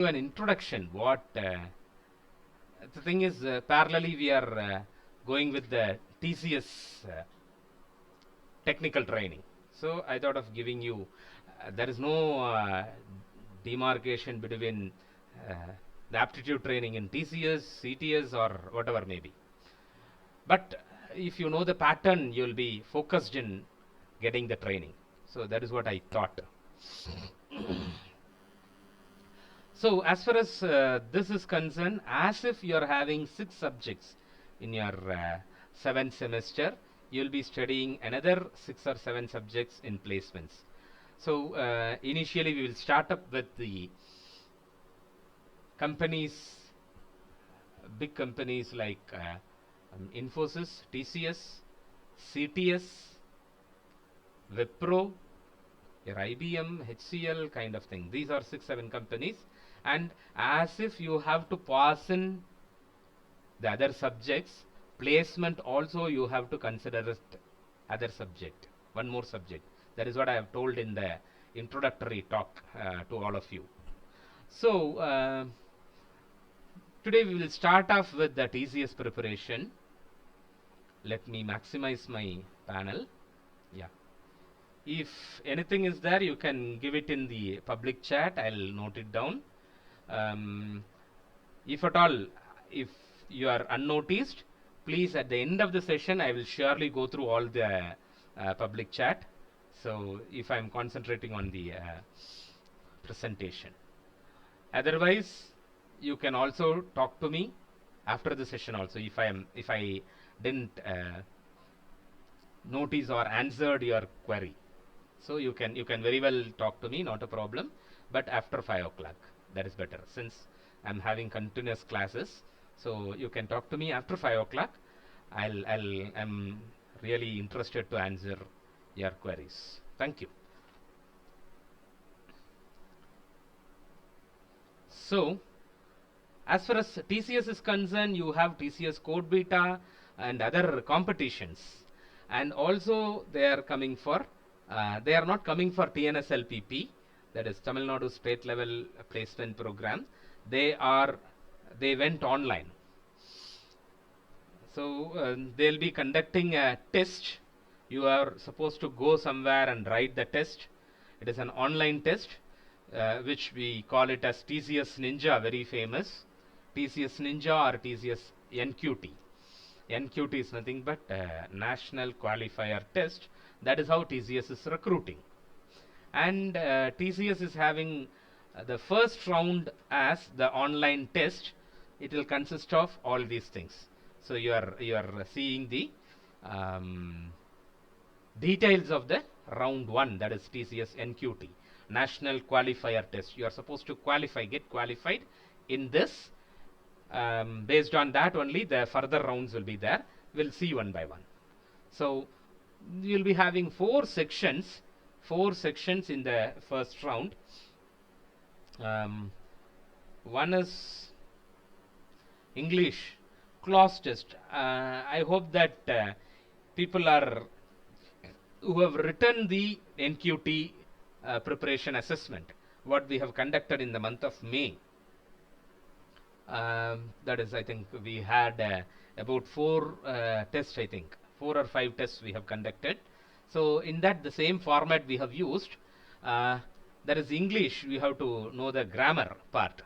An introduction. What the thing is, parallelly we are going with the TCS technical training. So I thought of giving you. There is no demarcation between uh, the aptitude training in TCS, CTS, or whatever may be. But if you know the pattern, you'll be focused in getting the training. So that is what I thought. So as far as this is concerned, as if you are having 6 subjects in your 7th semester, you'll be studying another 6 or 7 subjects in placements. So initially we will start up with the companies, big companies like Infosys, TCS, CTS, Wipro, your IBM, HCL kind of thing. These are 6, 7 companies, and as if you have to pass in the other subjects, placement also you have to consider it other subject, one more subject. That is what I have told in the introductory talk to all of you. So today we will start off with that easiest preparation. Let me maximize my panel. Yeah. If anything is there, you can give it in the public chat. I'll note it down. Um, if at all, if you are unnoticed, please at the end of the session, I will surely go through all the public chat. So if I'm concentrating on the presentation. Otherwise, you can also talk to me after the session also if I didn't notice or answered your query. So you can very well talk to me, not a problem. But after 5 o'clock, that is better since I'm having continuous classes. So you can talk to me after 5 o'clock. I'm really interested to answer your queries. Thank you. So as far as TCS is concerned, you have TCS Code Beta and other competitions, and also they are coming for. They are not coming for TNSLPP, that is Tamil Nadu State Level Placement Program. They are. They went online. So they'll be conducting a test. You are supposed to go somewhere and write the test. It is an online test, which we call it as TCS Ninja, very famous. TCS Ninja or TCS NQT. NQT is nothing but National Qualifier Test. That is how TCS is recruiting. And TCS is having the first round as the online test. It will consist of all these things. So you are seeing the um, details of the round 1, that is TCS NQT, National Qualifier Test. You are supposed to get qualified in this. Based on that only the further rounds will be there. We'll see one by one. So you'll be having 4 sections in the first round. One is English clause test. I hope that people are who have written the NQT preparation assessment, what we have conducted in the month of May. That is, I think we had about 4 tests, I think 4 or 5 tests we have conducted. So in that the same format we have used. That is English, we have to know the grammar part.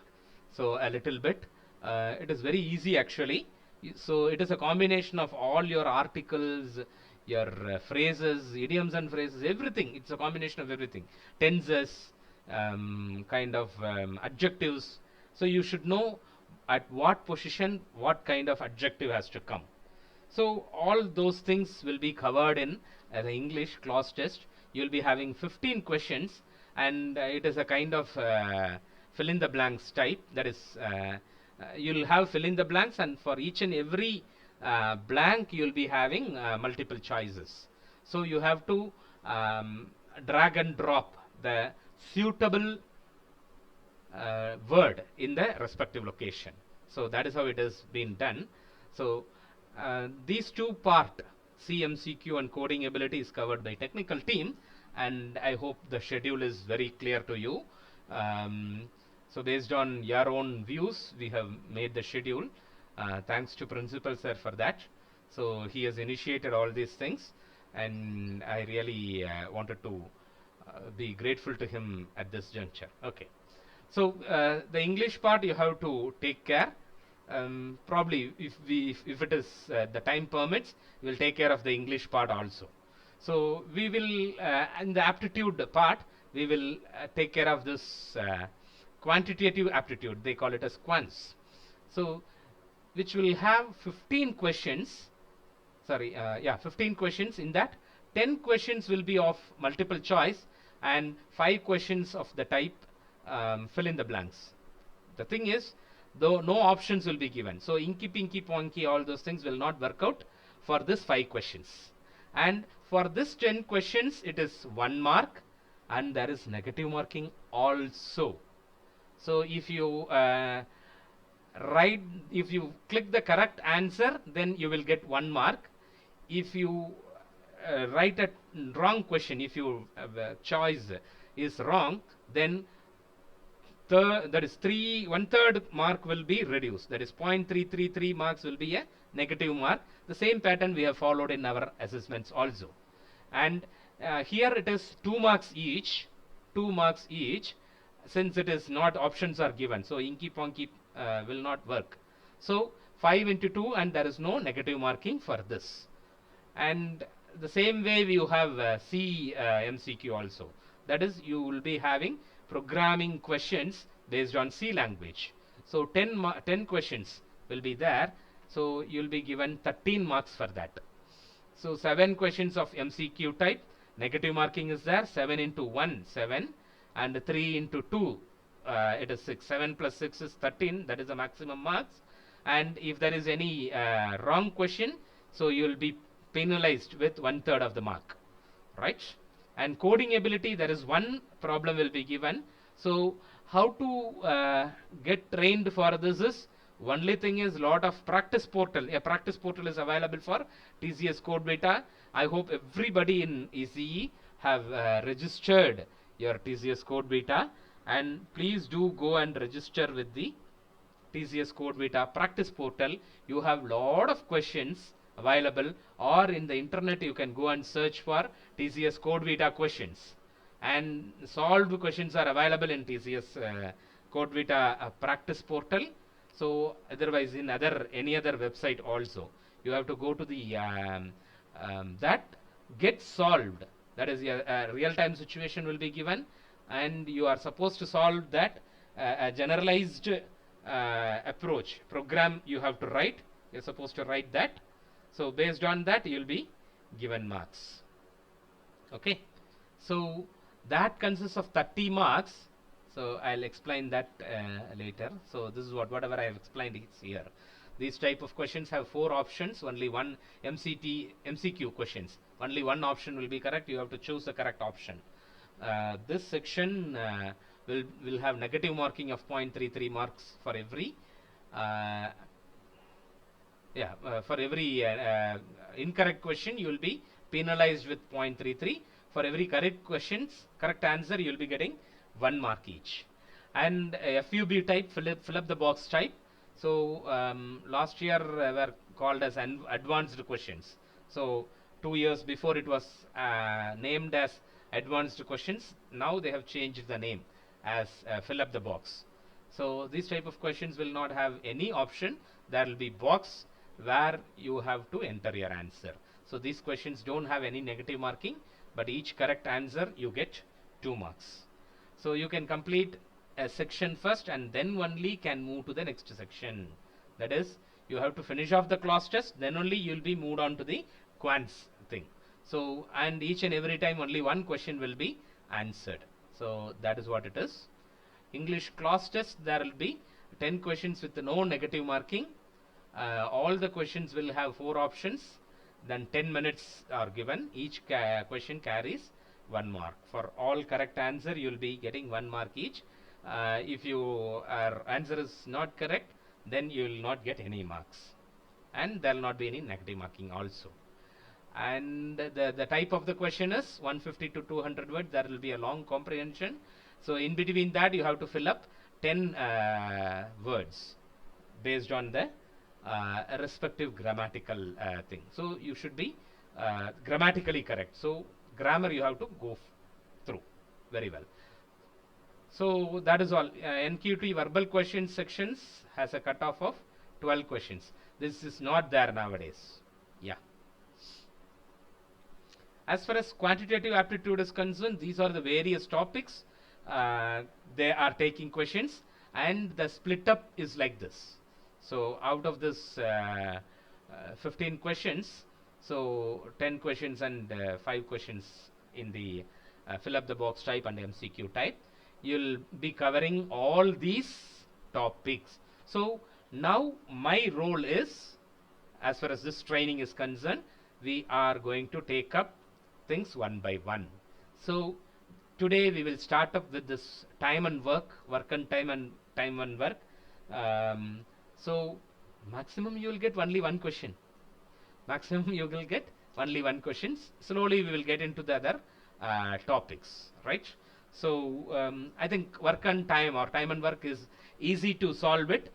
So a little bit. It is very easy actually. So it is a combination of all your articles, your phrases, idioms and phrases, everything. It's a combination of everything. Tenses, kind of adjectives. So you should know at what position what kind of adjective has to come. So all those things will be covered in the English clause test. You'll be having 15 questions, and it is a kind of fill in the blanks type. That is, you'll have fill in the blanks, and for each and every blank, you'll be having multiple choices. So you have to drag and drop the suitable word in the respective location. So that is how it has been done. So these two part, CMCQ and coding ability, is covered by technical team, and I hope the schedule is very clear to you. So based on your own views, we have made the schedule. Thanks to Principal Sir for that. So he has initiated all these things, and I really wanted to be grateful to him at this juncture. Okay. So the English part you have to take care. Probably if it is the time permits, we will take care of the English part also. So we will in the aptitude part we will take care of this quantitative aptitude. They call it as quants. So which will have 15 questions. Sorry, 15 questions. In that, 10 questions will be of multiple choice and 5 questions of the type fill in the blanks. The thing is, though no options will be given. So inky, pinky, ponky, all those things will not work out for this 5 questions. And for this 10 questions, it is 1 mark and there is negative marking also. So if you if you click the correct answer, then you will get 1 mark. If you write a wrong question, if your choice is wrong, then that is 1/3 mark will be reduced. That is 0.333 marks will be a negative mark. The same pattern we have followed in our assessments also. And here it is 2 marks each. 2 marks each, since it is not options are given. So inky ponky will not work. So 5 into 2, and there is no negative marking for this. And the same way you have C MCQ also. That is, you will be having programming questions based on C language. So 10 questions will be there. So you will be given 13 marks for that. So 7 questions of MCQ type. Negative marking is there. 7 into 1, 7. And 3 into 2, it is 6. 7 plus 6 is 13. That is the maximum marks. And if there is any wrong question, so you will be penalized with 1/3 of the mark, right? And coding ability, there is one problem will be given. So how to get trained for this is, only thing is lot of practice portal. A practice portal is available for TCS Code Beta. I hope everybody in ECE have registered your TCS Code Beta, and please do go and register with the TCS Code Beta practice portal. You have lot of questions available, or in the internet you can go and search for TCS Code Beta questions, and solved questions are available in TCS Code Beta practice portal. So otherwise in any other website also, you have to go to the that get solved. That is a real-time situation will be given, and you are supposed to solve that a generalized approach program you have to write. You're supposed to write that. So based on that, you'll be given marks. Okay. So that consists of 30 marks. So I'll explain that later. So this is whatever I have explained is here. These type of questions have 4 options. Only one MCQ questions. Only one option will be correct. You have to choose the correct option. This section will have negative marking of 0.33 marks for every for every incorrect question you will be penalized with 0.33. For every correct answer, you will be getting 1 mark each. And FUB type, fill up the box type. So last year were called as advanced questions. So 2 years before it was named as advanced questions. Now they have changed the name as fill up the box. So these type of questions will not have any option. There will be box where you have to enter your answer. So these questions don't have any negative marking, but each correct answer you get 2 marks. So you can complete a section first and then only can move to the next section. That is, you have to finish off the class test, then only you will be moved on to the quants thing. So, and each and every time only one question will be answered. So that is what it is. English class test, there will be 10 questions with no negative marking. All the questions will have 4 options. Then 10 minutes are given. Each question carries 1 mark. For all correct answer, you will be getting 1 mark each. If your answer is not correct, then you will not get any marks. And there will not be any negative marking also. And the type of the question is 150 to 200 words. There will be a long comprehension. So in between that, you have to fill up 10 words based on the respective grammatical thing. So you should be grammatically correct. So grammar you have to go through very well. So that is all. NQT verbal questions sections has a cutoff of 12 questions. This is not there nowadays. Yeah. As far as quantitative aptitude is concerned, these are the various topics. They are taking questions, and the split up is like this. So out of this 15 questions, so 10 questions and 5 questions in the fill up the box type and MCQ type. You'll be covering all these topics. So now my role is, as far as this training is concerned, we are going to take up things one by one. So today we will start up with this time and work and time and work. So maximum you will get only one question. Maximum you will get only one question. Slowly we will get into the other topics, right? So I think work and time or time and work is easy to solve it.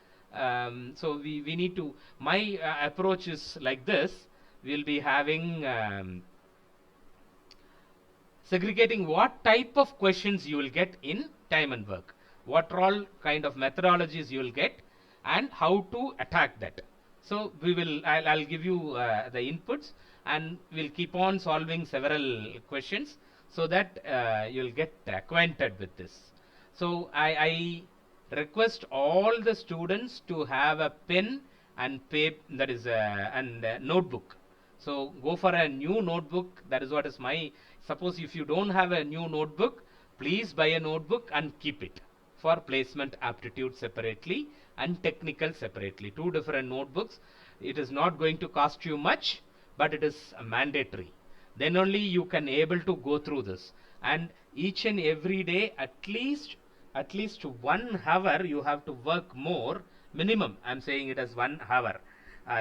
So we need to, my approach is like this. We'll be having segregating what type of questions you will get in time and work, what all kind of methodologies you will get, and how to attack that. So I'll give you the inputs, and we'll keep on solving several questions so that you'll get acquainted with this. So I request all the students to have a pen and paper, that is and notebook. So go for a new notebook. That is what is my, suppose if you don't have a new notebook, please buy a notebook and keep it for placement aptitude separately and technical separately. Two different notebooks. It is not going to cost you much, but it is mandatory. Then only you can able to go through this. And each and every day, at least 1 hour you have to work more. Minimum, I'm saying it as 1 hour.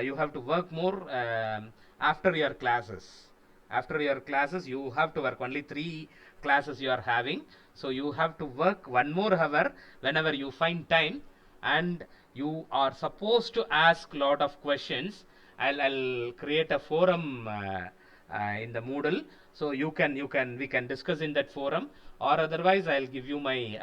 You have to work more after your classes. After your classes, you have to work. Only 3 classes you are having. So you have to work 1 more hour whenever you find time, and you are supposed to ask lot of questions. I'll create a forum in the Moodle, so we can discuss in that forum, or otherwise I'll give you my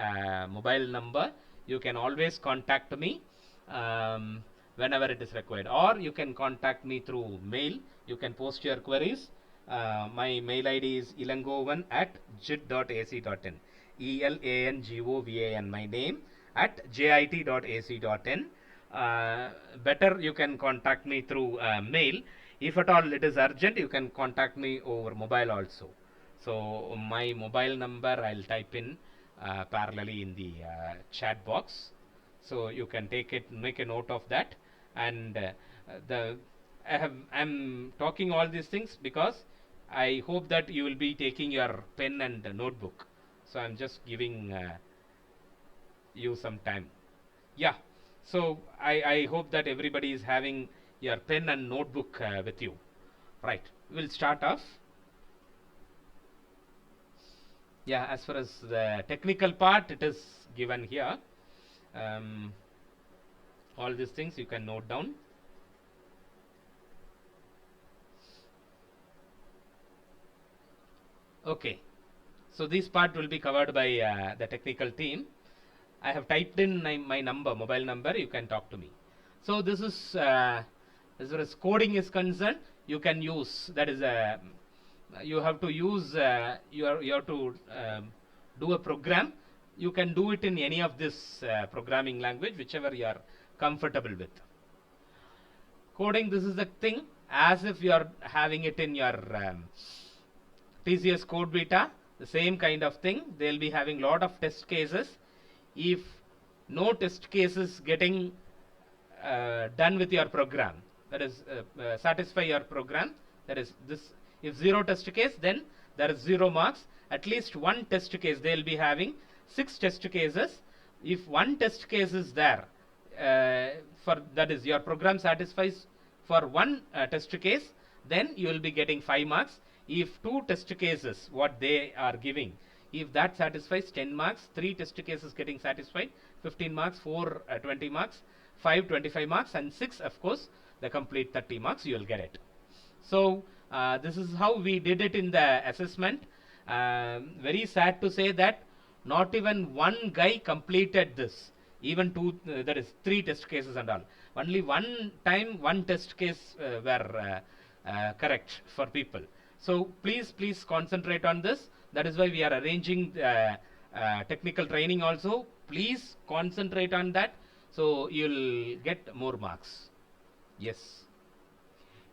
mobile number. You can always contact me whenever it is required, or you can contact me through mail. You can post your queries. My mail ID is elangovan@jit.ac.in. ELANGOVAN, my name, at jit.ac.in. Better you can contact me through mail. If at all it is urgent, you can contact me over mobile also. So my mobile number I'll type in parallelly in the chat box. So you can take it, make a note of that. And I'm talking all these things because I hope that you will be taking your pen and notebook. So I'm just giving you some time. Yeah. So I hope that everybody is having your pen and notebook with you. Right. We'll start off. Yeah, as far as the technical part, it is given here. All these things you can note down. Okay. So this part will be covered by the technical team. I have typed in my number, mobile number. You can talk to me. So this is as far as coding is concerned, you can use, that is you have to use you have to do a program. You can do it in any of this programming language, whichever you are comfortable with. Coding, this is the thing, as if you are having it in your TCS Code Beta, the same kind of thing. They will be having lot of test cases. If no test cases getting done with your program, that is satisfy your program, that is this, if 0 test case, then there is 0 marks. At least 1 test case, they will be having 6 test cases. If 1 test case is there, for that is your program satisfies for 1 test case, then you will be getting 5 marks. If 2 test cases, what they are giving, if that satisfies, 10 marks. 3 test cases getting satisfied, 15 marks, 4 20 marks, 5 25 marks, and 6 of course the complete 30 marks you will get it. So this is how we did it in the assessment. Very sad to say that not even one guy completed this. Even two, there is 3 test cases and all. Only one time, one test case were correct for people. So please concentrate on this. That is why we are arranging technical training also. Please concentrate on that. So you'll get more marks. Yes.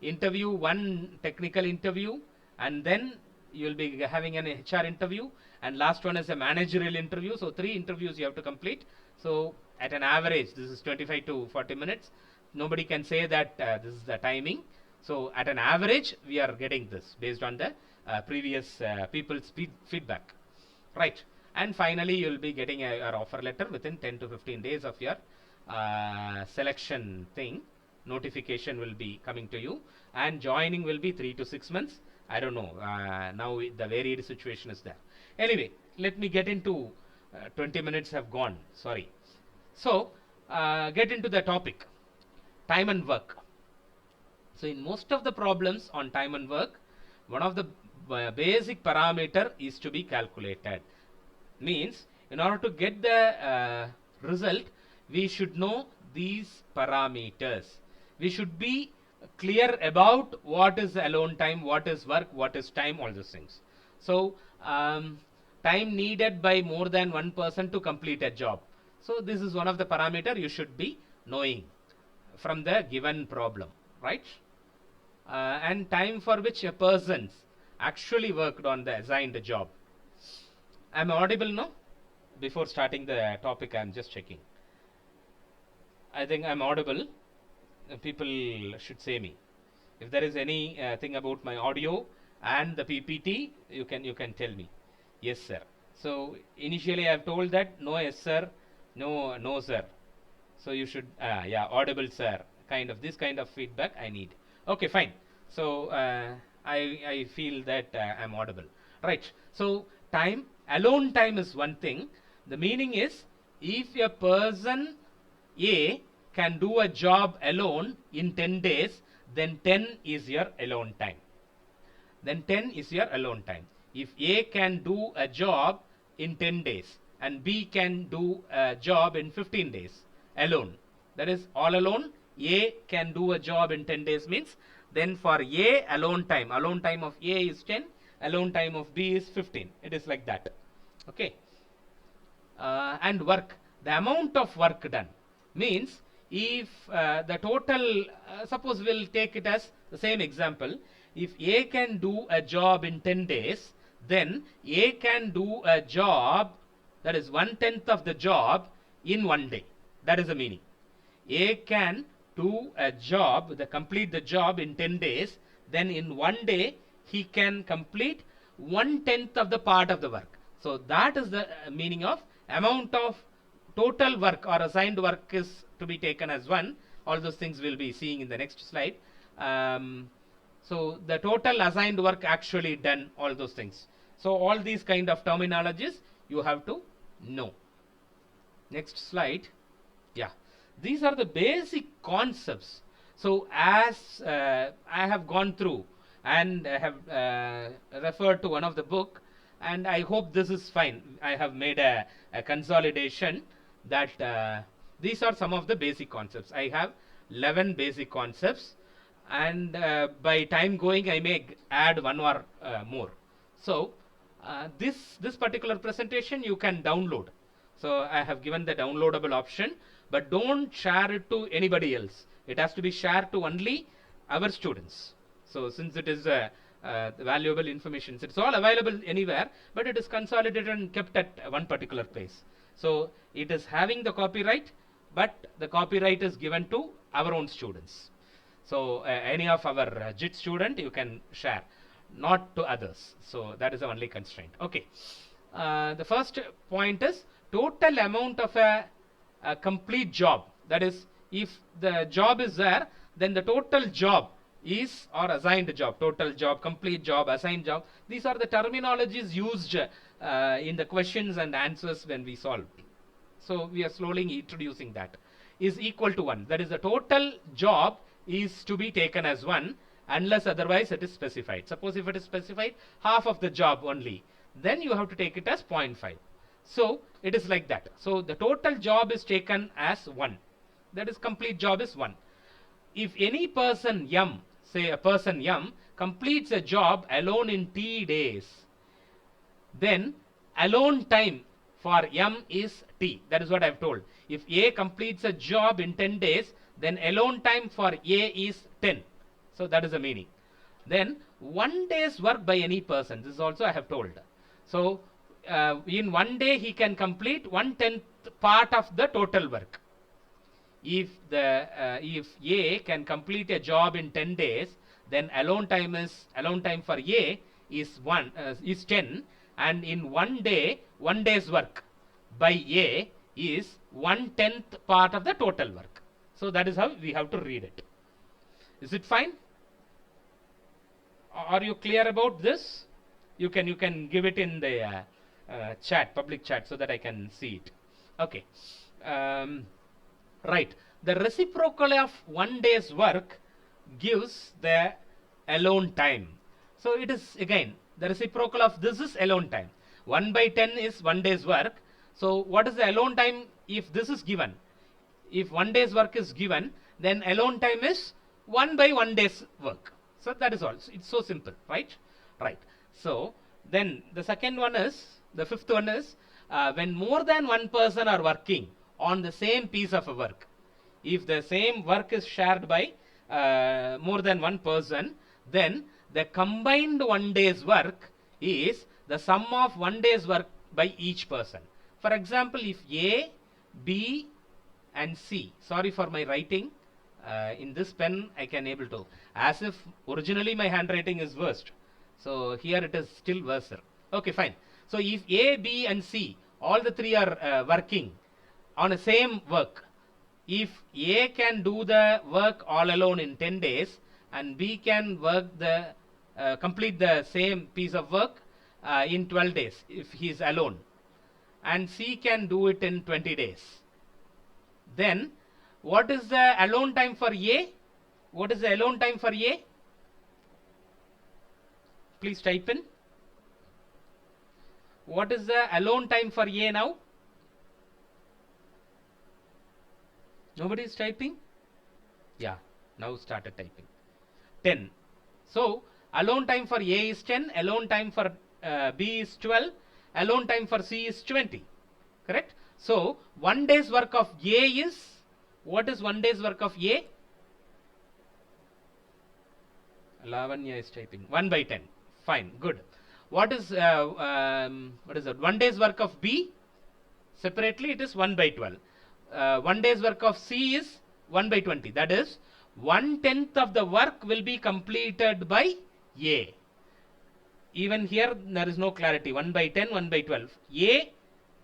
Interview, one technical interview, and then you'll be having an HR interview, and last one is a managerial interview. So 3 interviews you have to complete. So at an average, this is 25 to 40 minutes. Nobody can say that this is the timing. So at an average, we are getting this based on the previous people's feedback, right? And finally, you'll be getting your offer letter within 10 to 15 days of your selection thing. Notification will be coming to you, and joining will be 3 to 6 months. I don't know. Now the varied situation is there. Anyway, let me get into 20 minutes have gone. Sorry. So get into the topic, time and work. So in most of the problems on time and work, one of the basic parameter is to be calculated. Means in order to get the result, we should know these parameters. We should be clear about what is alone time, what is work, what is time, all those things. So time needed by more than one person to complete a job. So this is one of the parameter you should be knowing from the given problem, right? And time for which a person actually worked on the assigned job. I'm audible now? Before starting the topic, I'm just checking. I think I'm audible. People should say me. If there is any thing about my audio and the PPT, you can tell me. Yes, sir. So initially I've told that no, yes, sir, no, sir. So you should, yeah, audible, sir. This kind of feedback I need. Okay, fine. So I feel that I'm audible. Right. So time, alone time is one thing. The meaning is, if a person A can do a job alone in 10 days, then 10 is your alone time. Then 10 is your alone time. If A can do a job in 10 days and B can do a job in 15 days alone, that is all alone, A can do a job in 10 days means, then for A, alone time of A is 10, alone time of B is 15. It is like that. Okay. And work, the amount of work done means, if the total, suppose we'll take it as the same example, if A can do a job in 10 days, then A can do a job, that is 1/10 of the job in 1 day. That is the meaning. A can do a job, complete the job in 10 days, then in 1 day he can complete 1/10 of the part of the work. So that is the meaning of amount of total work or assigned work is to be taken as 1. All those things we'll be seeing in the next slide. So the total assigned work actually done, all those things. So all these kind of terminologies you have to know. Next slide. Yeah, these are the basic concepts. So as I have gone through and have referred to one of the book, and I hope this is fine. I have made a consolidation that these are some of the basic concepts. I have 11 basic concepts, and by time going I may add one or more. So this particular presentation you can download. So I have given the downloadable option, but don't share it to anybody else. It has to be shared to only our students. So since it is valuable information, it's all available anywhere, but it is consolidated and kept at one particular place. So it is having the copyright, but the copyright is given to our own students. So any of our JIT student you can share, not to others. So that is the only constraint. Okay. The first point is total amount of a complete job. That is, if the job is there, then the total job is, or assigned job, total job, complete job, assigned job. These are the terminologies used in the questions and answers when we solve. So we are slowly introducing that, is equal to 1. That is, the total job is to be taken as 1 unless otherwise it is specified. Suppose if it is specified half of the job only, then you have to take it as 0.5. So it is like that. So the total job is taken as 1. That is, complete job is 1. If any person M, say a person M, completes a job alone in T days, then alone time for M is T. That is what I have told. If A completes a job in 10 days, then alone time for A is 10. So that is the meaning. Then 1 day's work by any person. This also I have told. So in 1 day he can complete 1/10 part of the total work. If A can complete a job in 10 days, then alone time for A is 10, and in 1 day, 1 day's work by A is 1/10 part of the total work. So that is how we have to read it. Is it fine? Are you clear about this? You can give it in the chat, public chat, so that I can see it. Okay. Right. The reciprocal of 1 day's work gives the alone time. So it is, again, the reciprocal of this is alone time. 1/10 is 1 day's work. So what is the alone time if this is given? If 1 day's work is given, then alone time is 1/1 day's work. So that is all. It's so simple, right? Right. So then the second one is, the fifth one is, when more than one person are working on the same piece of a work. If the same work is shared by more than one person, then the combined 1 day's work is the sum of 1 day's work by each person. For example, if A, B and C, sorry for my writing, in this pen I can able to, as if originally my handwriting is worst. So here it is still worse. Okay, fine. So if A, B and C, all the three are working on the same work, if A can do the work all alone in 10 days and B can complete the same piece of work in 12 days if he is alone, and C can do it in 20 days, then what is the alone time for A? What is the alone time for A? Please type in. What is the alone time for A now? Nobody is typing? Yeah, now started typing. 10. So alone time for A is 10, alone time for B is 12, alone time for C is 20. Correct? So 1 day's work of A is, what is 1 day's work of A? Lavanya is typing. 1/10. Fine, good. What is it? 1 day's work of B? Separately it is 1/12. 1 day's work of C is 1/20. That is, 1/10 of the work will be completed by A. Even here there is no clarity. 1/10, 1/12. A,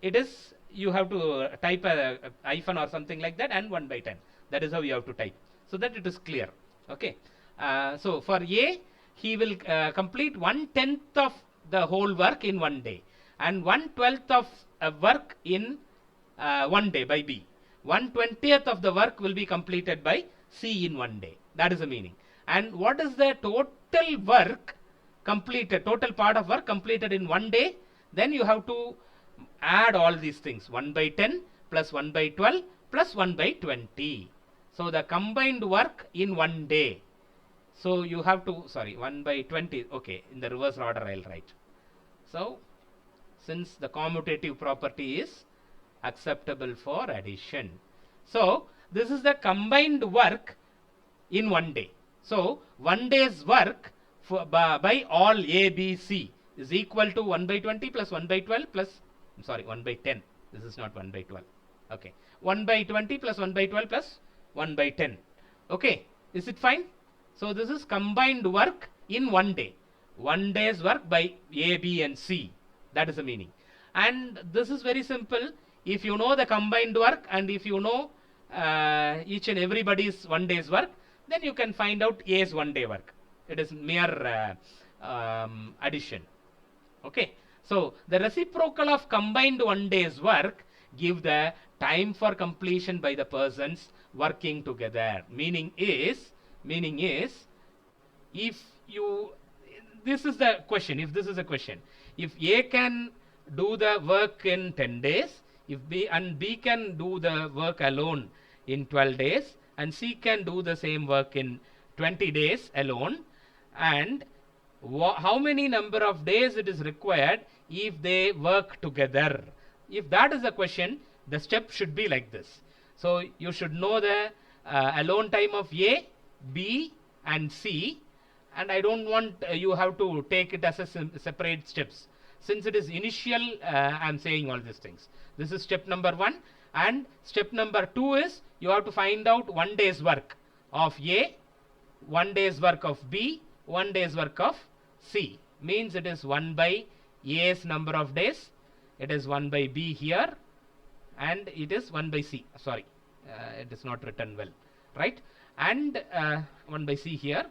it is, you have to type a hyphen or something like that, and 1/10. That is how you have to type, so that it is clear. Okay. So for A, he will complete 1/10 of the whole work in 1 day, and 1/12 of work in 1 day by B. 1/20th of the work will be completed by C in 1 day. That is the meaning. And what is the total work completed, total part of work completed in 1 day? Then you have to add all these things. 1/10 plus 1/12 plus 1/20. So the combined work in 1 day. So you have to, 1/20. Okay, in the reverse order I'll write. So since the commutative property is acceptable for addition, so this is the combined work in 1 day. So 1 day's work by all A, B, C is equal to 1/20 plus 1/12 plus 1/10. This is not 1/12. Okay, 1/20 plus 1/12 plus 1/10. Okay, is it fine? So this is combined work in 1 day. 1 day's work by A, B and C. That is the meaning. And this is very simple. If you know the combined work, and if you know each and everybody's 1 day's work, then you can find out A's 1 day work. It is mere addition. Okay. So the reciprocal of combined 1 day's work give the time for completion by the persons working together. Meaning is if you, this is the question, if this is a question, if A can do the work in 10 days, if B can do the work alone in 12 days, and C can do the same work in 20 days alone, and how many number of days it is required if they work together. If that is the question, the step should be like this. So you should know the alone time of A, B and C, and I don't want you have to take it as a separate steps. Since it is initial, I am saying all these things. This is step number 1, and step number 2 is you have to find out 1 day's work of A, 1 day's work of B, 1 day's work of C. Means it is 1 by A's number of days, it is 1 by B here, and it is 1 by C. Sorry, it is not written well, right? And 1 by C here.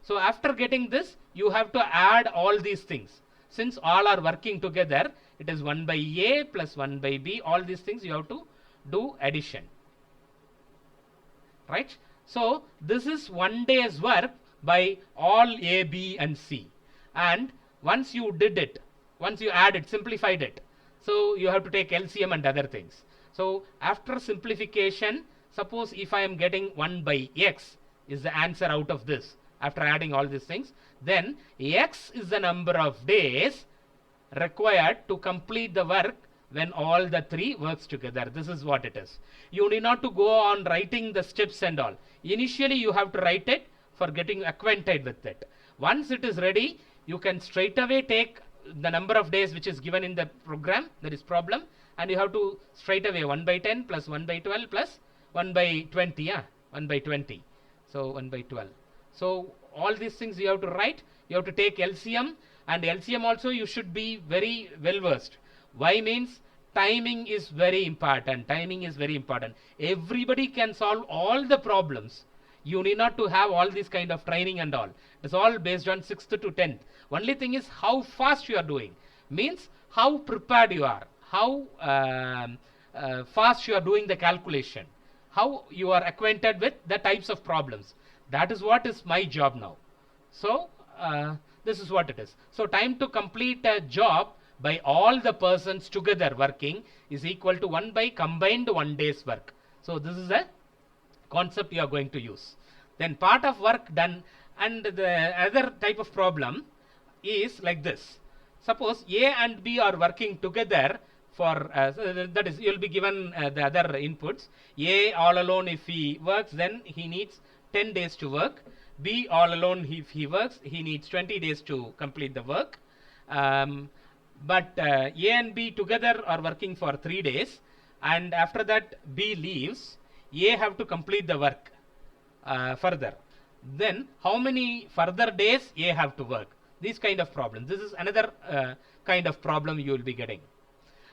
So after getting this, you have to add all these things. Since all are working together, it is 1 by A plus 1 by B. All these things you have to do addition, right? So this is 1 day's work by all A, B and C. And once you did it, once you added, simplified it, so you have to take LCM and other things. So after simplification, suppose if I am getting 1 by X is the answer out of this, after adding all these things, then X is the number of days required to complete the work when all the 3 works together. This is what it is. You need not to go on writing the steps and all. Initially you have to write it for getting acquainted with it. Once it is ready, you can straight away take the number of days which is given in the program, that is problem, and you have to straight away 1 by 10 plus 1 by 12 plus 1 by 20, 1 by 20. So 1 by 12. So all these things you have to write. You have to take LCM, and LCM also you should be very well versed. Why? Means timing is very important. Timing is very important. Everybody can solve all the problems. You need not to have all this kind of training and all. It's all based on 6th to 10th. Only thing is how fast you are doing. Means how prepared you are. How fast you are doing the calculation. How you are acquainted with the types of problems. That is what is my job now. So this is what it is. So time to complete a job by all the persons together working is equal to 1 by combined 1 day's work. So this is a concept you are going to use. Then part of work done, and the other type of problem is like this. Suppose A and B are working together for that is, you will be given the other inputs. A all alone, if he works, then he needs 10 days to work. B all alone, if he works, he needs 20 days to complete the work. But A and B together are working for 3 days, and after that B leaves. A have to complete the work further. Then how many further days A have to work? These kind of problems. This is another kind of problem you will be getting.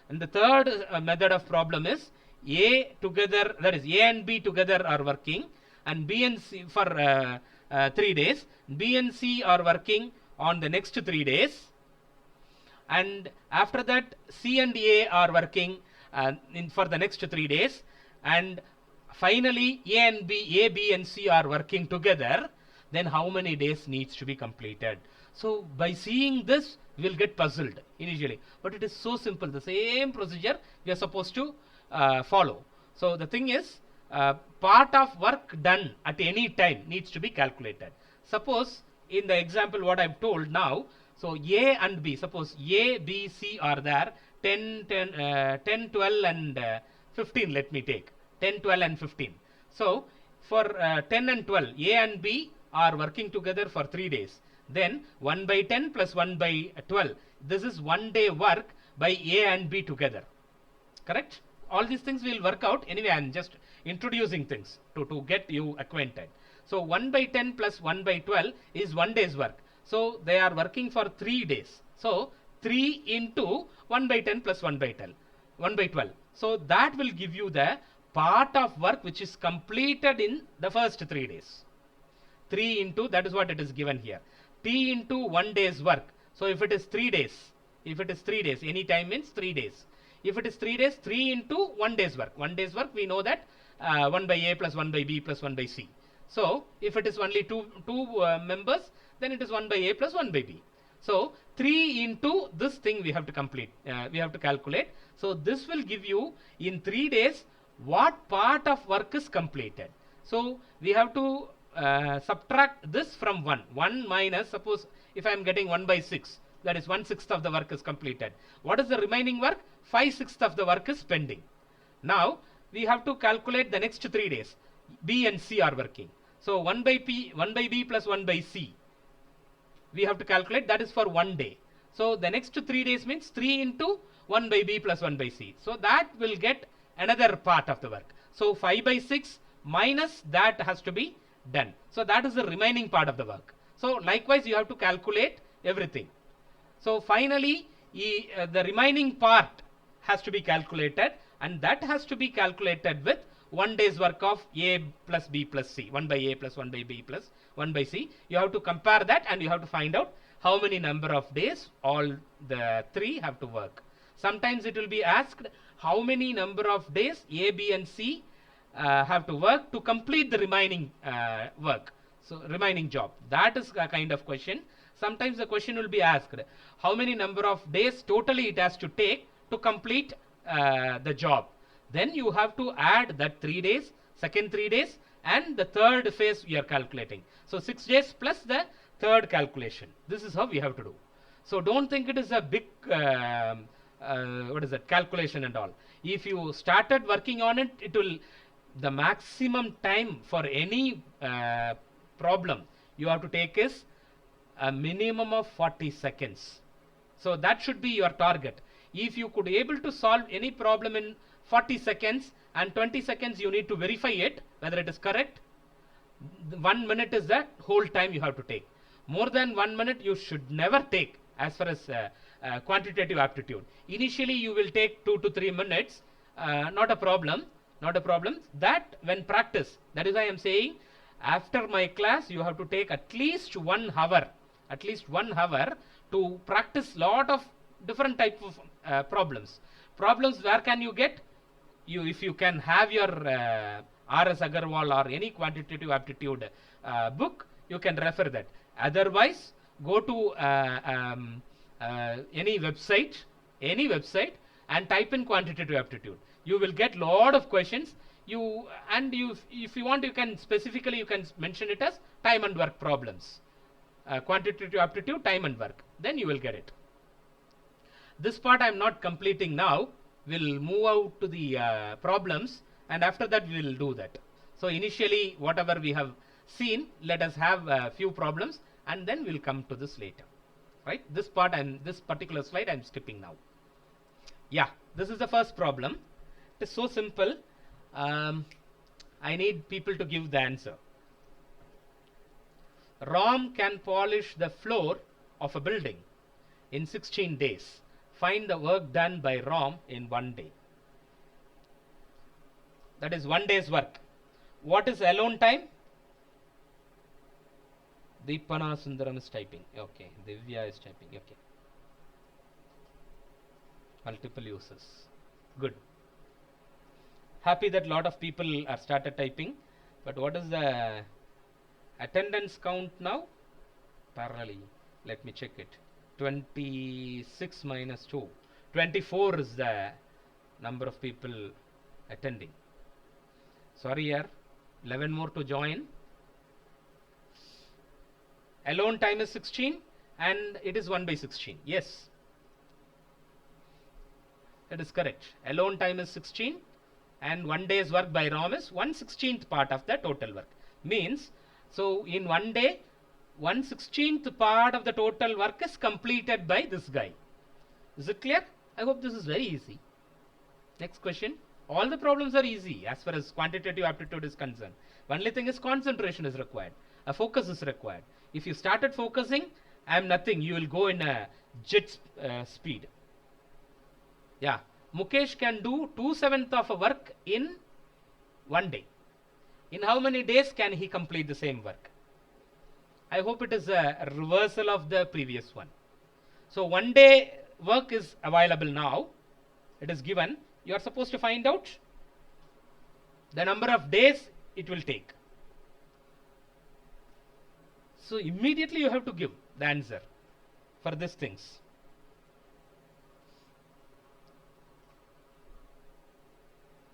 And the third method of problem is A together, that is A and B together are working, and B and C for 3 days. B and C are working on the next 3 days, and after that C and A are working for the next 3 days, and finally A, B and C are working together. Then how many days needs to be completed? So by seeing this, we will get puzzled initially, but it is so simple. The same procedure we are supposed to follow. So the thing is, part of work done at any time needs to be calculated. Suppose in the example what I've told now, so A and B, suppose A, B, C are there, 10, 12 and 15 let me take. 10, 12 and 15. So for 10 and 12, A and B are working together for 3 days. Then 1 by 10 plus 1 by 12. This is 1 day work by A and B together. Correct? All these things will work out. Anyway, I am just introducing things to get you acquainted. So 1 by 10 plus 1 by 12 is 1 day's work. So they are working for 3 days. So 3 into 1 by 10 plus 1 by 12. 1 by 12. So that will give you the part of work which is completed in the first 3 days. 3 into, that is what it is given here. T into 1 day's work. So if it is 3 days, any time means 3 days. If it is 3 days, 3 into 1 day's work. 1 day's work, we know that 1 by A plus 1 by B plus 1 by C. So if it is only two members, then it is 1 by A plus 1 by B. So 3 into this thing we have to complete. We have to calculate. So this will give you in 3 days what part of work is completed. So we have to subtract this from 1. 1 minus, suppose if I am getting 1 by 6, that is 1/6 of the work is completed. What is the remaining work? 5/6 of the work is pending. Now we have to calculate the next 3 days. B and C are working. So 1 by B plus 1 by C. We have to calculate, that is for 1 day. So the next 3 days means 3 into 1 by B plus 1 by C. So that will get another part of the work. So 5 by 6 minus that has to be done. So that is the remaining part of the work. So likewise you have to calculate everything. So finally the remaining part has to be calculated, and that has to be calculated with 1 day's work of A plus B plus C. 1 by A plus 1 by B plus 1 by C. You have to compare that and you have to find out how many number of days all the three have to work. Sometimes it will be asked how many number of days A, B and C have to work to complete the remaining work. So remaining job. That is a kind of question. Sometimes the question will be asked how many number of days totally it has to take to complete the job. Then you have to add that 3 days, second 3 days, and the third phase we are calculating. So 6 days plus the third calculation. This is how we have to do. So don't think it is a big calculation and all. If you started working on it, it will, the maximum time for any problem you have to take is a minimum of 40 seconds. So that should be your target. If you could able to solve any problem in 40 seconds and 20 seconds you need to verify it whether it is correct, 1 minute is the whole time you have to take. More than 1 minute you should never take as far as quantitative aptitude. Initially you will take 2 to 3 minutes, not a problem. That when practice, that is why I am saying after my class you have to take at least 1 hour to practice lot of different type of problems. Where can you get? If you can have your R.S. Agarwal or any quantitative aptitude book, you can refer that. Otherwise, go to any website and type in quantitative aptitude. You will get lot of questions. If you want, you can specifically mention it as time and work problems. Quantitative aptitude, time and work. Then you will get it. This part I am not completing now. We'll move out to the problems, and after that we will do that. So initially whatever we have seen, let us have a few problems and then we'll come to this later. Right? This particular slide I'm skipping now. Yeah, this is the first problem. It is so simple. I need people to give the answer. Ram can polish the floor of a building in 16 days. Find the work done by Ram in 1 day. That is 1 day's work. What is alone time? Deepana Sundaram is typing. Okay. Divya is typing. Okay. Multiple uses. Good. Happy that lot of people are started typing. But what is the attendance count now? Parallelly. Let me check it. 26 minus 2. 24 is the number of people attending. Sorry, yaar. 11 more to join. Alone time is 16 and it is 1 by 16. Yes. That is correct. Alone time is 16 and 1 day's work by Ram is 1/16th part of the total work. Means, so in 1 day, 1/16th part of the total work is completed by this guy. Is it clear? I hope this is very easy. Next question. All the problems are easy as far as quantitative aptitude is concerned. Only thing is concentration is required. A focus is required. If you started focusing, I am nothing. You will go in a jet speed. Yeah. Mukesh can do 2/7 of a work in 1 day. In how many days can he complete the same work? I hope it is a reversal of the previous one. So 1 day work is available now. it is given, you are supposed to find out the number of days it will take. So immediately you have to give the answer for these things.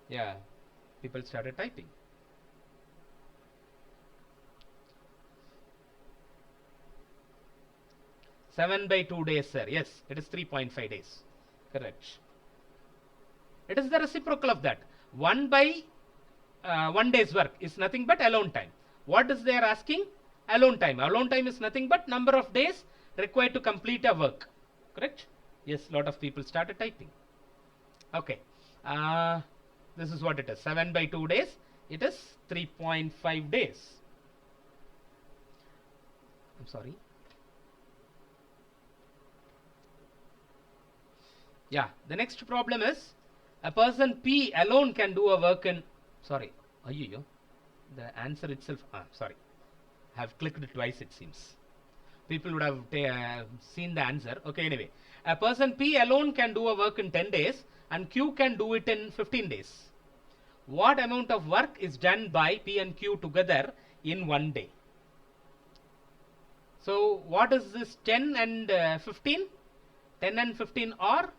Yeah, people started typing. Seven by 2 days, sir. Yes, it is 3.5 days. Correct. It is the reciprocal of that. 1 by 1 day's work is nothing but alone time. What is they are asking? Alone time. Alone time is nothing but number of days required to complete a work. Correct? Yes, lot of people started typing. Okay. This is what it is. 7 by 2 days. It is 3.5 days. I'm sorry. Yeah, the next problem is a person P alone can do a work in, sorry, the answer itself, sorry, I have clicked it twice it seems. People would have seen the answer. Okay, anyway, a person P alone can do a work in 10 days and Q can do it in 15 days. What amount of work is done by P and Q together in 1 day? So what is this 10 and 15? 10 and 15 are?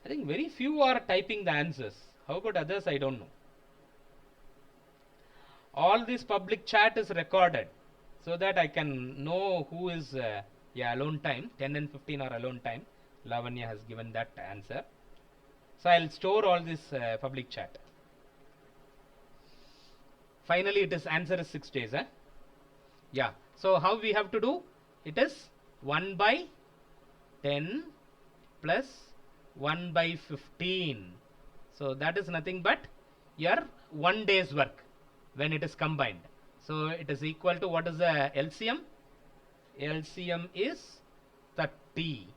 I think very few are typing the answers. How about others? I don't know. All this public chat is recorded so that I can know who is alone time. 10 and 15 are alone time. Lavanya has given that answer. So I'll store all this public chat. Finally, it is answer is 6 days. Yeah. So how we have to do? It is 1 by 10 plus 1 by 15. So that is nothing but your 1 day's work when it is combined. So it is equal to, what is the LCM? LCM is 30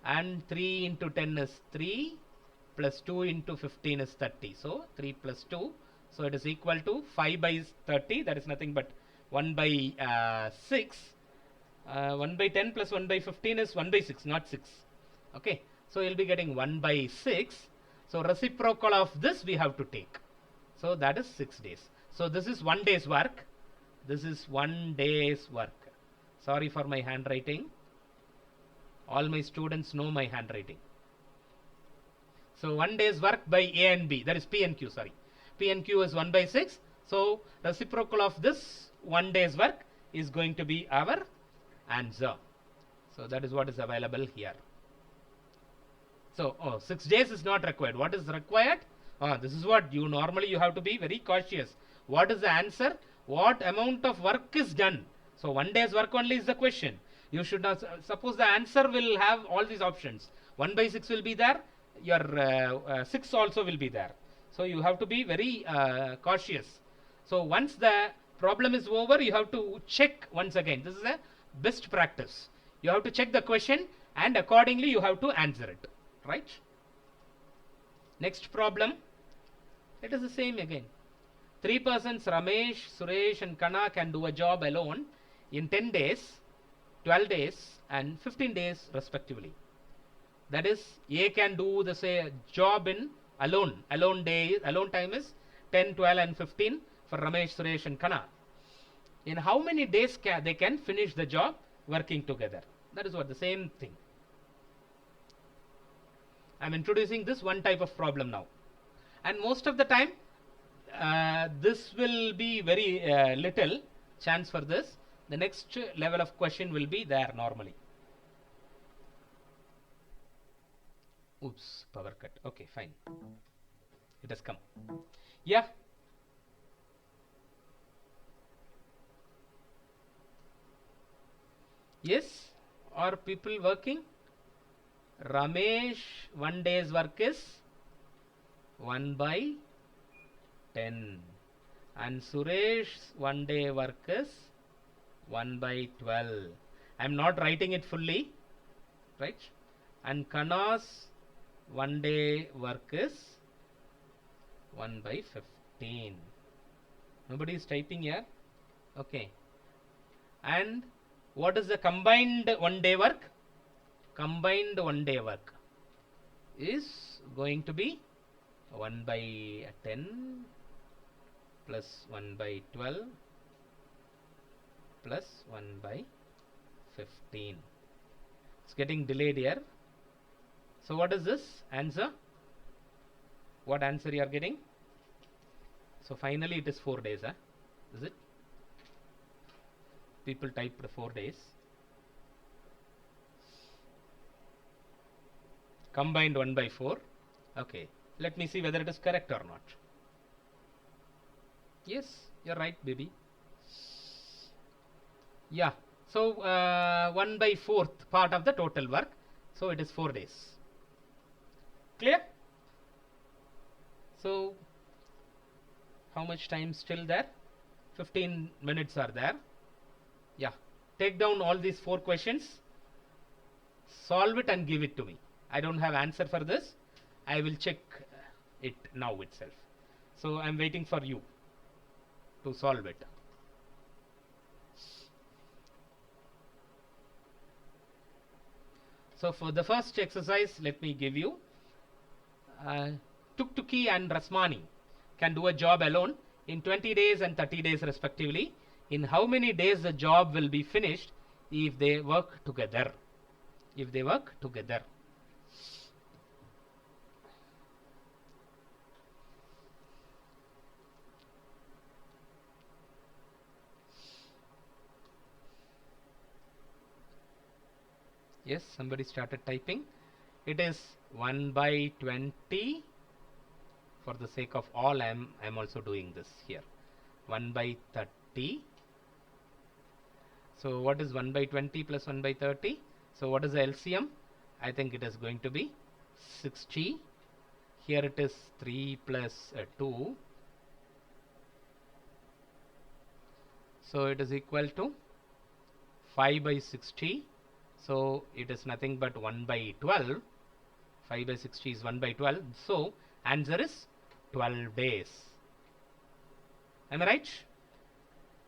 and 3 into 10 is 3 plus 2 into 15 is 30. So 3 plus 2. So it is equal to 5 by 30. That is nothing but 1 by 6. 1 by 10 plus 1 by 15 is 1 by 6, not 6. Okay. So you'll be getting 1 by 6. So reciprocal of this we have to take. So that is 6 days. So this is 1 day's work. This is 1 day's work. Sorry for my handwriting. All my students know my handwriting. So 1 day's work by A and B. That is P and Q, sorry. P and Q is 1 by 6. So reciprocal of this 1 day's work is going to be our answer. So that is what is available here. So 6 days is not required. What is required? This is what you normally you have to be very cautious. What is the answer? What amount of work is done? So 1 day's work only is the question. You should not suppose the answer will have all these options. 1 by 6 will be there. Your 6 also will be there. So you have to be very cautious. So once the problem is over, you have to check once again. This is a best practice. You have to check the question and accordingly you have to answer it. Right? Next problem. It is the same again. 3 persons, Ramesh, Suresh and Kana, can do a job alone in 10 days, 12 days and 15 days respectively. That is, A can do the say job in alone. Alone time is 10, 12 and 15 for Ramesh, Suresh and Kana. In how many days they can finish the job working together? That is what the same thing. I am introducing this one type of problem now. And most of the time, this will be very little chance for this. The next level of question will be there normally. Oops, power cut. Okay, fine. It has come. Yeah. Yes? Are people working? Ramesh, 1 day's work is 1 by 10. And Suresh's 1 day work is 1 by 12. I am not writing it fully. Right? And Kana's 1 day work is 1 by 15. Nobody is typing here. Okay. And what is the combined 1 day work? Combined 1 day work is going to be 1 by 10 plus 1 by 12 plus 1 by 15. It's getting delayed here. So what is this answer? What answer you are getting? So finally it is 4 days, huh? Is it? People typed 4 days. Combined 1 by 4. Okay. Let me see whether it is correct or not. Yes, you're right, baby. Yeah. So 1 by 4th part of the total work. So it is 4 days. Clear? So how much time still there? 15 minutes are there. Yeah. Take down all these 4 questions. Solve it and give it to me. I don't have answer for this. I will check it now itself. So I'm waiting for you to solve it. So for the first exercise, let me give you. Tuktuki and Rasmani can do a job alone in 20 days and 30 days respectively. In how many days the job will be finished if they work together? If they work together. Yes, somebody started typing. It is 1 by 20. For the sake of all, I'm also doing this here. 1 by 30. So what is 1 by 20 plus 1 by 30? So what is the LCM? I think it is going to be 60. Here it is 3 plus 2. So it is equal to 5 by 60. So it is nothing but 1 by 12. 5 by 60 is 1 by 12. So answer is 12 days. Am I right?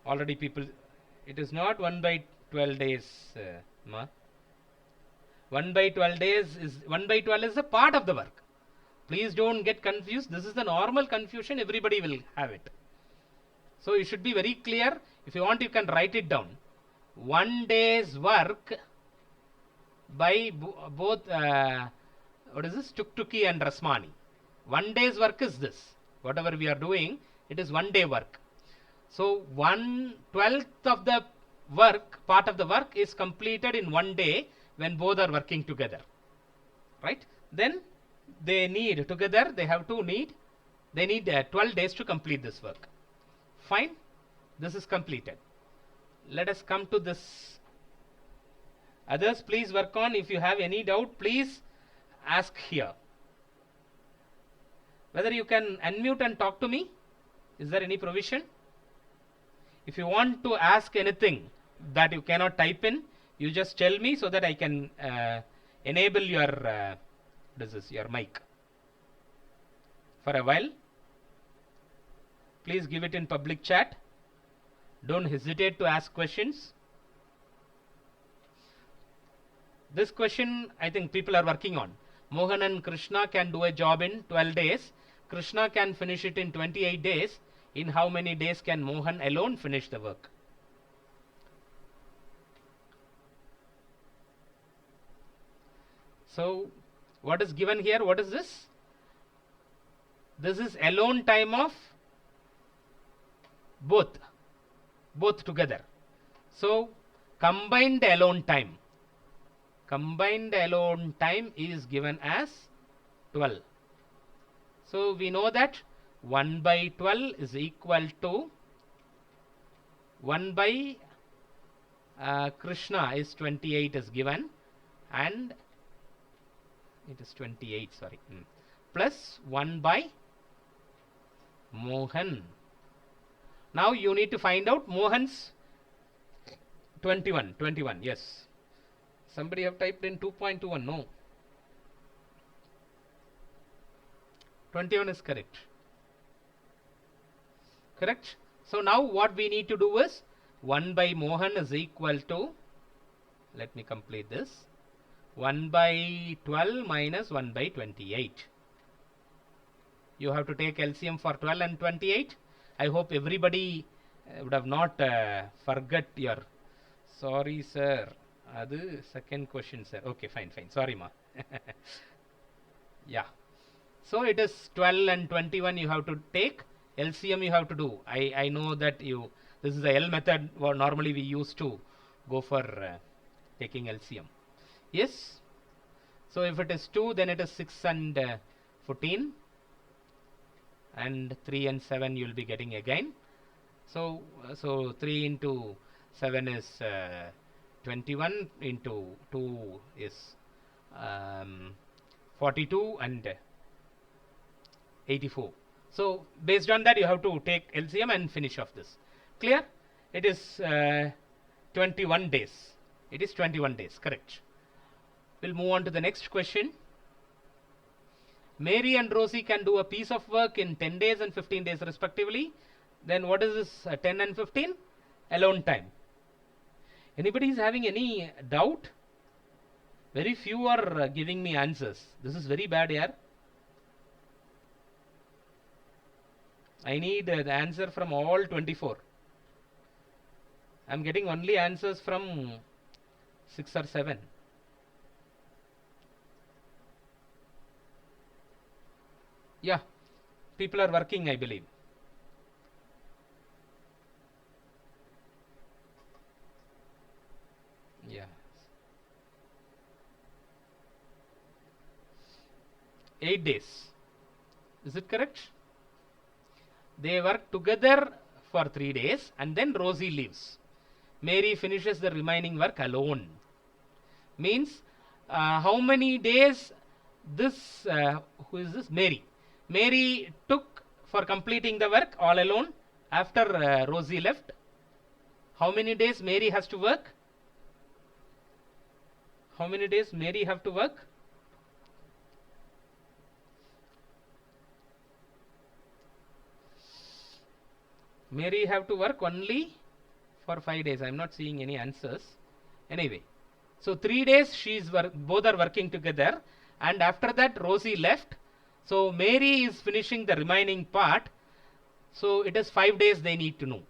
Already people, it is not 1 by 12 days. 1 by 12 days is 1 by 12 is a part of the work. Please don't get confused. This is the normal confusion. Everybody will have it. So you should be very clear. If you want, you can write it down. 1 day's work by both what is this, Tuktuki and Rasmani. 1 day's work is this. Whatever we are doing, it is 1 day work. So 1/12 of the work, part of the work is completed in 1 day when both are working together. Right? Then they need together, they have to need, they need 12 days to complete this work. Fine. This is completed. Let us come to this. Others, please work on. If you have any doubt, please ask here. Whether you can unmute and talk to me? Is there any provision? If you want to ask anything that you cannot type in, you just tell me so that I can enable your your mic for a while. Please give it in public chat. Don't hesitate to ask questions. This question I think people are working on. Mohan and Krishna can do a job in 12 days. Krishna can finish it in 28 days. In how many days can Mohan alone finish the work? So what is given here? What is this? This is alone time of both together. So combined alone time is given as 12. So we know that 1 by 12 is equal to 1 by Krishna is 28 is given, and it is 28, sorry, plus 1 by Mohan. Now you need to find out Mohan's 21, yes. Somebody have typed in 2.21, no. 21 is correct. Correct? So now what we need to do is, 1 by Mohan is equal to, let me complete this, 1 by 12 minus 1 by 28. You have to take LCM for 12 and 28. I hope everybody would have not forgot your, sorry sir, adu second question sir. Okay, fine, sorry ma. Yeah, so it is 12 and 21 you have to take. LCM you have to do. I know that this is the L method what normally we used to go for taking LCM. Yes. So if it is 2, then it is 6 and 14, and 3 and 7 you will be getting again. So 3 into 7 is 21, into 2 is 42 and 84. So based on that you have to take LCM and finish off this. Clear? It is 21 days. It is 21 days, correct. We'll move on to the next question. Mary and Rosie can do a piece of work in 10 days and 15 days respectively. Then what is this 10 and 15? Alone time. Anybody is having any doubt? Very few are giving me answers. This is very bad here. I need the answer from all 24. I'm getting only answers from 6 or 7. Yeah, people are working, I believe. Yeah. 8 days. Is it correct? They work together for 3 days and then Rosie leaves. Mary finishes the remaining work alone. Means how many days this, who is this? Mary took for completing the work all alone after Rosie left. How many days Mary has to work? How many days Mary have to work? Mary have to work only for 5 days. I am not seeing any answers. Anyway, so 3 days both are working together, and after that Rosie left. So Mary is finishing the remaining part. So it is 5 days they need to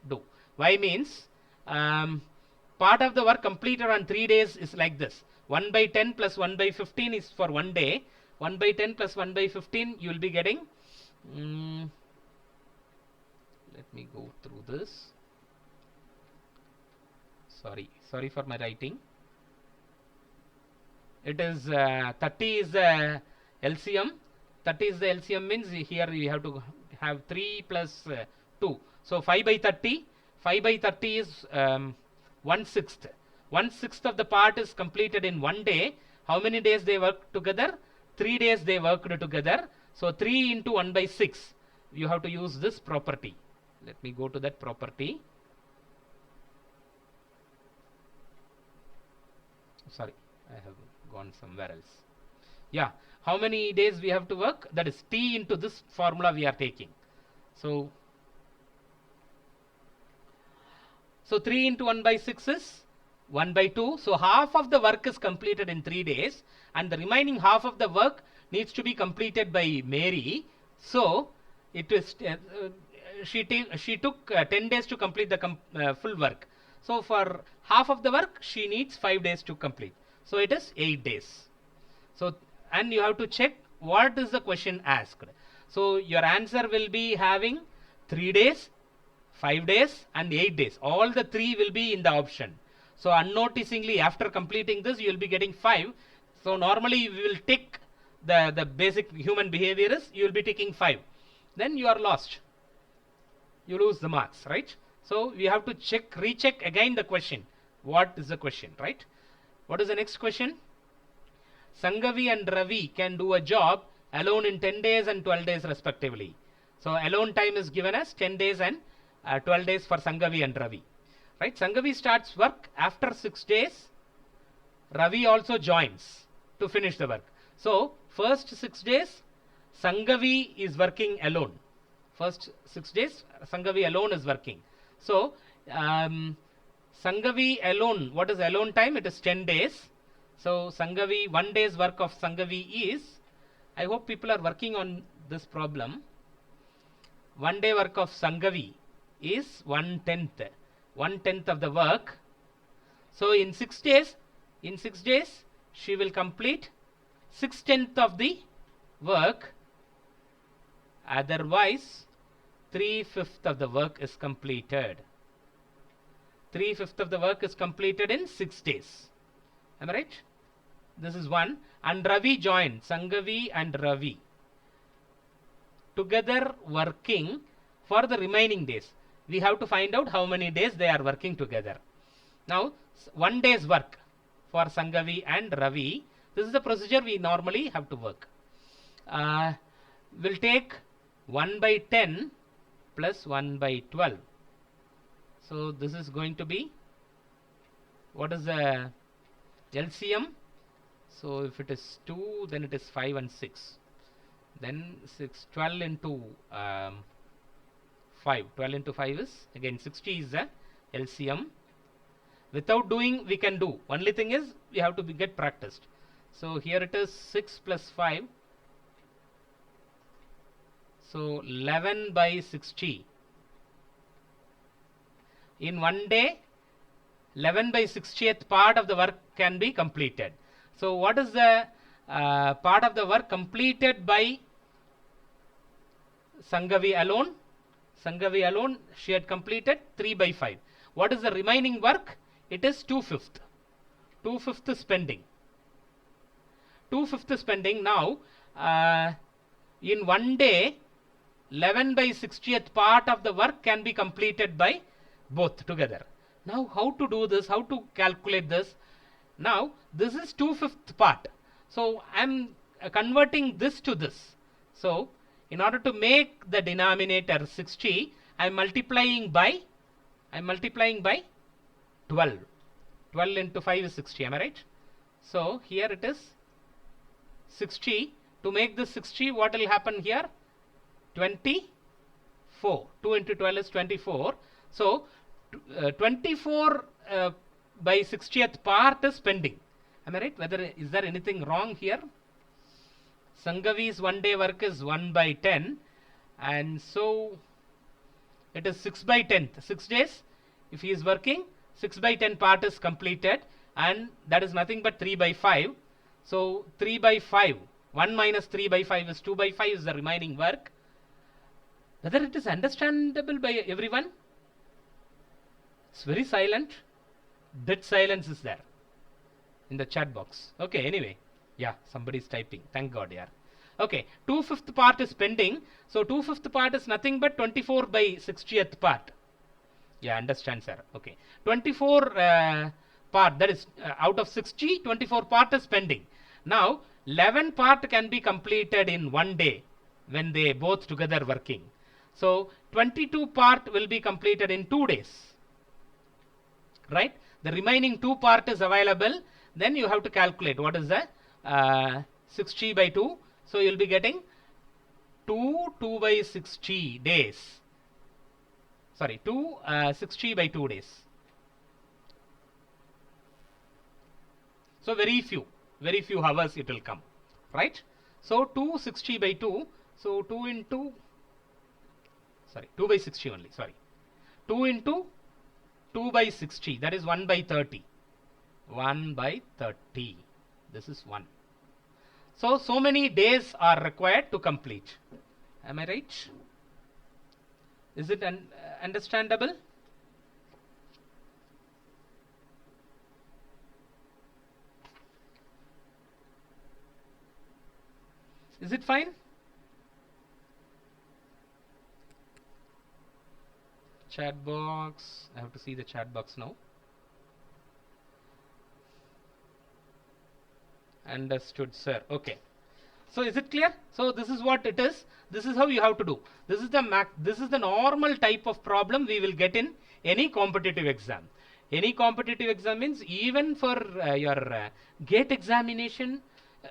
do. Why means part of the work completed on 3 days is like this. 1 by 10 plus 1 by 15 is for 1 day. 1 by 10 plus 1 by 15 you will be getting. Let me go through this. Sorry for my writing. It is 30 is the LCM. 30 is the LCM means here we have to have 3 plus 2. So 5 by 30. 5 by 30 is 1/6. 1/6 of the part is completed in 1 day. How many days they work together? 3 days they worked together. So 3 into 1 by 6. You have to use this property. Let me go to that property. Sorry, I have gone somewhere else. Yeah, how many days we have to work? That is T into this formula we are taking. So 3 into 1 by 6 is 1 by 2. So half of the work is completed in 3 days, and the remaining half of the work needs to be completed by Mary. So it is she took 10 days to complete the full work. So for half of the work she needs 5 days to complete. So it is 8 days. So, and you have to check what is the question asked. So your answer will be having 3 days, 5 days and 8 days. All the 3 will be in the option. So unnoticingly after completing this you will be getting 5. So normally we will tick the basic human behavior is you will be ticking 5. Then you are lost. You lose the marks, right? So we have to recheck again the question. What is the question, right? What is the next question? Sangavi and Ravi can do a job alone in 10 days and 12 days respectively. So alone time is given as 10 days and 12 days for Sangavi and Ravi. Right? Sangavi starts work after 6 days. Ravi also joins to finish the work. So first 6 days Sangavi is working alone. First 6 days Sangavi alone is working. So Sangavi alone, what is alone time? It is 10 days. So Sangavi, 1 day's work of Sangavi is, I hope people are working on this problem. 1 day work of Sangavi is 1/10. 1/10 of the work. So in 6 days, she will complete 6/10 of the work. Otherwise, 3/5 of the work is completed. 3/5 of the work is completed in 6 days. Am I right? This is one. And Ravi joined. Sangavi and Ravi together working for the remaining days. We have to find out how many days they are working together. Now, 1 day's work for Sangavi and Ravi. This is the procedure we normally have to work. We'll take 1/10 plus 1/12. So this is going to be, what is the LCM? So if it is 2, then it is 5 and 6. Then 12 into 5. 12 into 5 is, again, 60 is the LCM. Without doing, we can do. Only thing is, we have to get practiced. So here it is 6 plus 5. So 11/60. In 1 day, 11/60th part of the work can be completed. So what is the part of the work completed by Sangavi alone? Sangavi alone, she had completed 3/5. What is the remaining work? It is 2/5. 2/5 spending. 2/5 spending. Now, in 1 day, 11/60th part of the work can be completed by both together. Now, how to do this? How to calculate this? Now, this is 2/5 part. So, I am converting this to this. So, in order to make the denominator 60, I am multiplying by 12. 12 into 5 is 60. Am I right? So, here it is 60. To make this 60, what will happen here? 24. 2 into 12 is 24. So, 24 by 60th part is pending. Am I right? Is there anything wrong here? Sangavi's 1 day work is 1/10, and so it is 6/10. 6 days, if he is working, 6/10 part is completed, and that is nothing but 3/5. So 3/5, 1 minus 3/5 is 2/5 is the remaining work. Whether it is understandable by everyone? It's very silent. Dead silence is there in the chat box. Okay, anyway. Yeah, somebody is typing. Thank God, yeah. Okay, 2/5 part is pending. So 2/5 part is nothing but 24/60th part. Yeah, understand, sir. Okay. 24 part, that is out of 60, 24 part is pending. Now, 11 part can be completed in 1 day when they both together working. So 22 part will be completed in 2 days. Right? The remaining 2 part is available. Then you have to calculate what is the 60/2. So you'll be getting 2/60 days. Sorry, 60/2 days. So very few hours it will come. Right? So 2/60/2. So 2 into, sorry, 2/60 only. Sorry. 2 into 2/60. That is 1/30. 1/30. This is 1. So many days are required to complete. Am I right? Is it understandable? Is it fine? Chat box. I have to see the chat box now. Understood, sir. Okay. So is it clear? So this is what it is. This is how you have to do. This is the normal type of problem we will get in any competitive exam. Any competitive exam means even for your gate examination,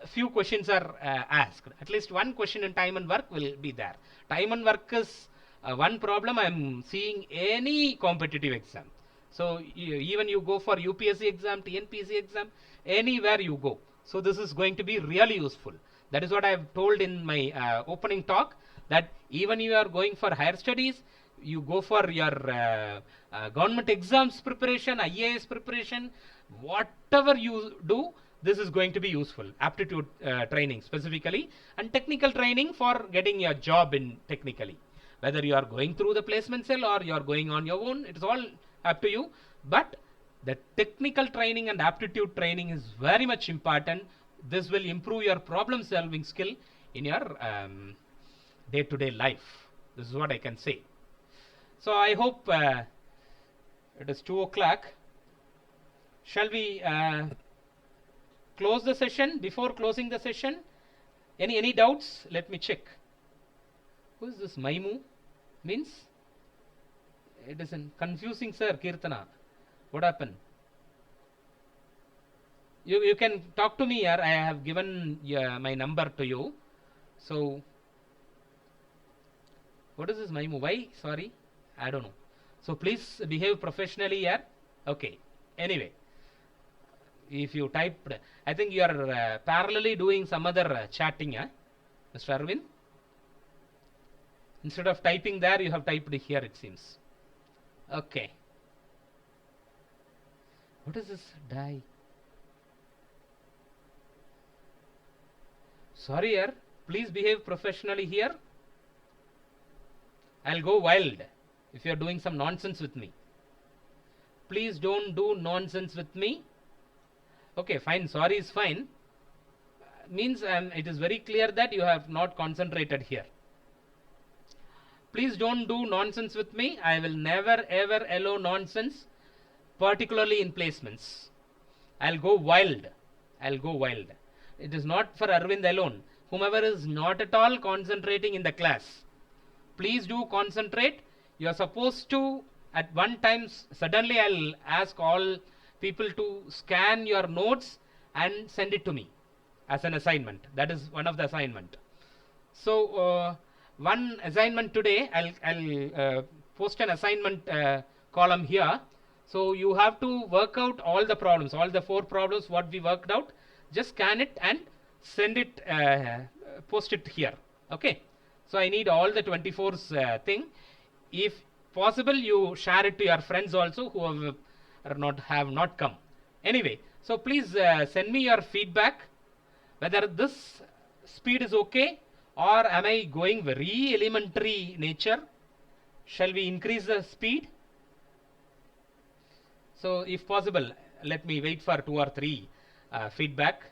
few questions are asked. At least one question in time and work will be there. Time and work is one problem I'm seeing any competitive exam. So even you go for UPSC exam, TNPSC exam, anywhere you go. So this is going to be really useful. That is what I've told in my opening talk, that even you are going for higher studies, you go for your government exams preparation, IAS preparation, whatever you do, this is going to be useful. Aptitude training specifically, and technical training for getting your job in technically. Whether you are going through the placement cell or you are going on your own, it's all up to you. But the technical training and aptitude training is very much important. This will improve your problem solving skill in your day-to-day life. This is what I can say. So I hope it is 2 o'clock. Shall we close the session? Before closing the session, any doubts? Let me check. Who is this Maimu? Means it is confusing, sir. Kirtana, what happened? You can talk to me here. I have given my number to you. So what is this Maimu? Why? Sorry, I don't know. So please behave professionally here. Okay. Anyway, if you typed, I think you are parallelly doing some other chatting, Mr. Arvind. Instead of typing there, you have typed here, it seems. Okay. What is this die? Sorry, here. Please behave professionally here. I'll go wild if you are doing some nonsense with me. Please don't do nonsense with me. Okay, fine. Sorry is fine. Means it is very clear that you have not concentrated here. Please don't do nonsense with me. I will never ever allow nonsense, particularly in placements. I'll go wild. I'll go wild. It is not for Arvind alone. Whomever is not at all concentrating in the class, please do concentrate. You are supposed to, at one time, suddenly I'll ask all people to scan your notes and send it to me as an assignment. That is one of the assignment. So one assignment today, I'll post an assignment column here. So you have to work out all the problems, all the 4 problems what we worked out. Just scan it and send it, post it here. Okay. So I need all the 24's thing. If possible, you share it to your friends also who have not come. Anyway, so please send me your feedback, whether this speed is okay or am I going very elementary nature. Shall we increase the speed? So if possible, let me wait for 2 or 3 feedback,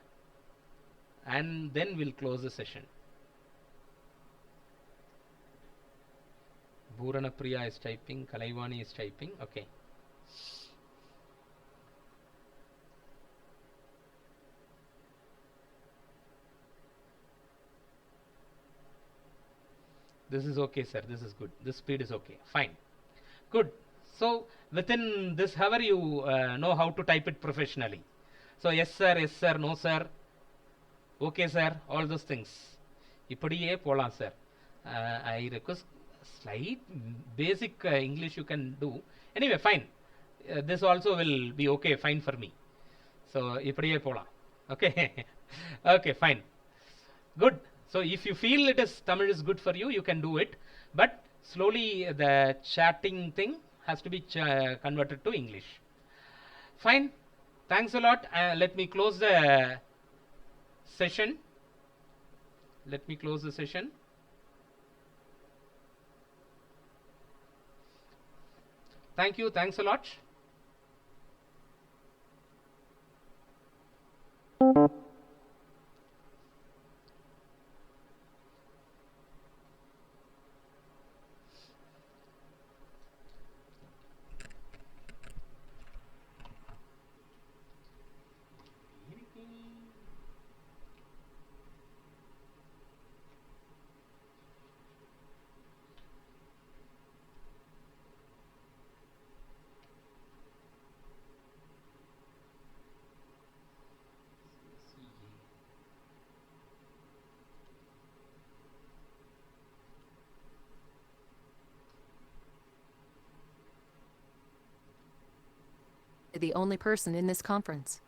and then we'll close the session. Burana Priya is typing, Kalaivani is typing. Okay. This is okay, sir. This is good. This speed is okay. Fine. Good. So within this hour, you know how to type it professionally. So yes, sir, no, sir. Okay, sir. All those things. Ipadiye polam, sir. I request slight basic English you can do. Anyway, fine. This also will be okay, fine for me. So ipadiye polam. Okay. Okay, fine. Good. So if you feel it is Tamil is good for you, you can do it. But slowly the chatting thing has to be converted to English. Fine. Thanks a lot. Let me close the session. Let me close the session. Thank you. Thanks a lot. The only person in this conference.